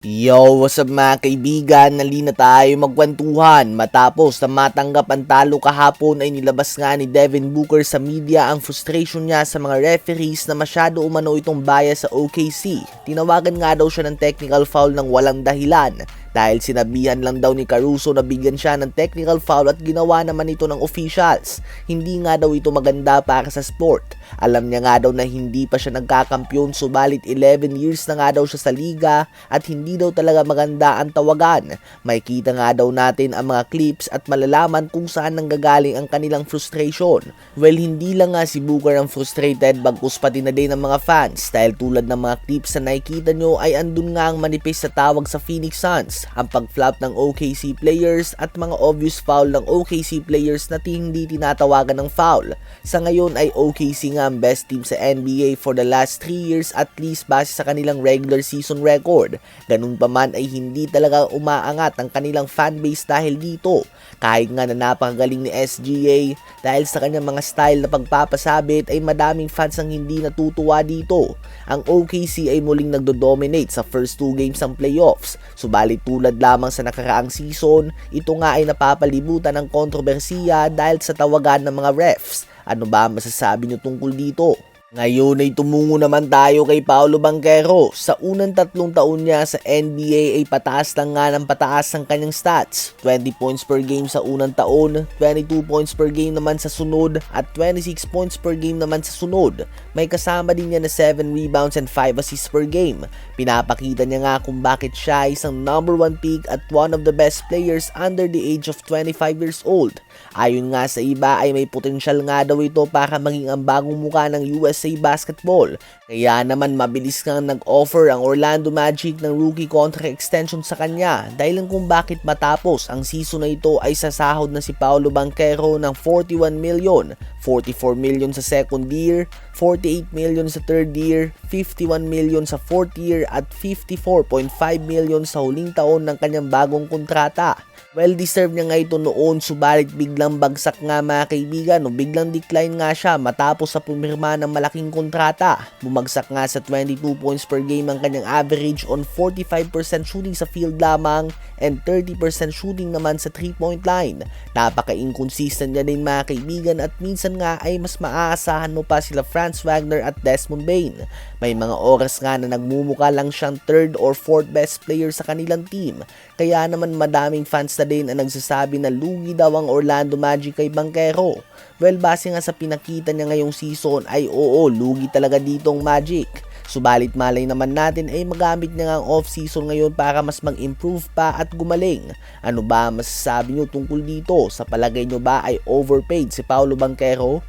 Yo, what's up mga kaibigan? Nalina tayo magkwentuhan. Matapos na matanggap ang talo kahapon ay nilabas nga ni Devin Booker sa media ang frustration niya sa mga referees na masyado umano itong bias sa OKC. Tinawagan nga daw siya ng technical foul ng walang dahilan dahil sinabihan lang daw ni Caruso na bigyan siya ng technical foul at ginawa naman ito ng officials. Hindi nga daw ito maganda para sa sport. Alam niya nga daw na hindi pa siya nagkakampyon, subalit 11 years na nga daw siya sa liga at hindi daw talaga maganda ang tawagan. Makikita nga daw natin ang mga clips at malalaman kung saan nanggagaling ang kanilang frustration. Well, hindi lang nga si Booker ang frustrated, bagkus pati na din ng mga fans dahil tulad ng mga clips na nakikita nyo ay andun nga ang manipis na tawag sa Phoenix Suns, ang pag-flop ng OKC players at mga obvious foul ng OKC players na hindi tinatawagan ng foul. Sa ngayon ay OKC nga ang best team sa NBA for the last 3 years at least base sa kanilang regular season record. Ganun pa man ay hindi talaga umaangat ang kanilang fanbase dahil dito. Kahit nga na napakagaling ni SGA dahil sa kanyang mga style na pagpapasabit ay madaming fans ang hindi natutuwa dito. Ang OKC ay muling nagdo-dominate sa first 2 games ng playoffs. Subalit tulad lamang sa nakaraang season, ito nga ay napapalibutan ng kontrobersiya dahil sa tawagan ng mga refs. Ano ba masasabi nyo tungkol dito? Ngayon ay tumungo naman tayo kay Paolo Banchero. Sa unang 3 taon niya sa NBA ay pataas lang nga ng pataas ang kanyang stats. 20 points per game sa unang taon, 22 points per game naman sa sunod at 26 points per game naman sa sunod. May kasama din niya na 7 rebounds and 5 assists per game. Pinapakita niya nga kung bakit siya isang number 1 pick at one of the best players under the age of 25 years old. Ayon nga sa iba ay may potensyal nga daw ito para maging ang bagong muka ng USA Basketball. Kaya naman mabilis nga nag-offer ang Orlando Magic ng rookie contract extension sa kanya dahil kung bakit matapos ang season na ito ay sasahod na si Paolo Banchero ng 41 million, 44 million sa second year, 48 million sa third year, 51 million sa fourth year at 54.5 million sa huling taon ng kanyang bagong kontrata. Well, deserve niya nga ito noon, subalit biglang bagsak nga mga kaibigan, biglang decline nga siya matapos sa pumirma ng malaking kontrata. Bumagsak nga sa 22 points per game ang kanyang average on 45% shooting sa field lamang and 30% shooting naman sa 3-point line. Napaka-inconsistent niya din mga kaibigan at minsan nga ay mas maaasahan mo pa sila Franz Wagner at Desmond Bane. May mga oras nga na nagmumukha lang siyang 3rd or 4th best player sa kanilang team. Kaya naman madaming fans na din ang nagsasabi na lugi daw ang Orlando Magic kay Banchero. Well, base nga sa pinakita niya ngayong season ay oo, lugi talaga ditong Magic. Subalit malay naman natin ay magamit niya nga ang off-season ngayon para mas mag-improve pa at gumaling. Ano ba masasabi nyo tungkol dito? Sa palagay nyo ba ay overpaid si Paolo Banchero?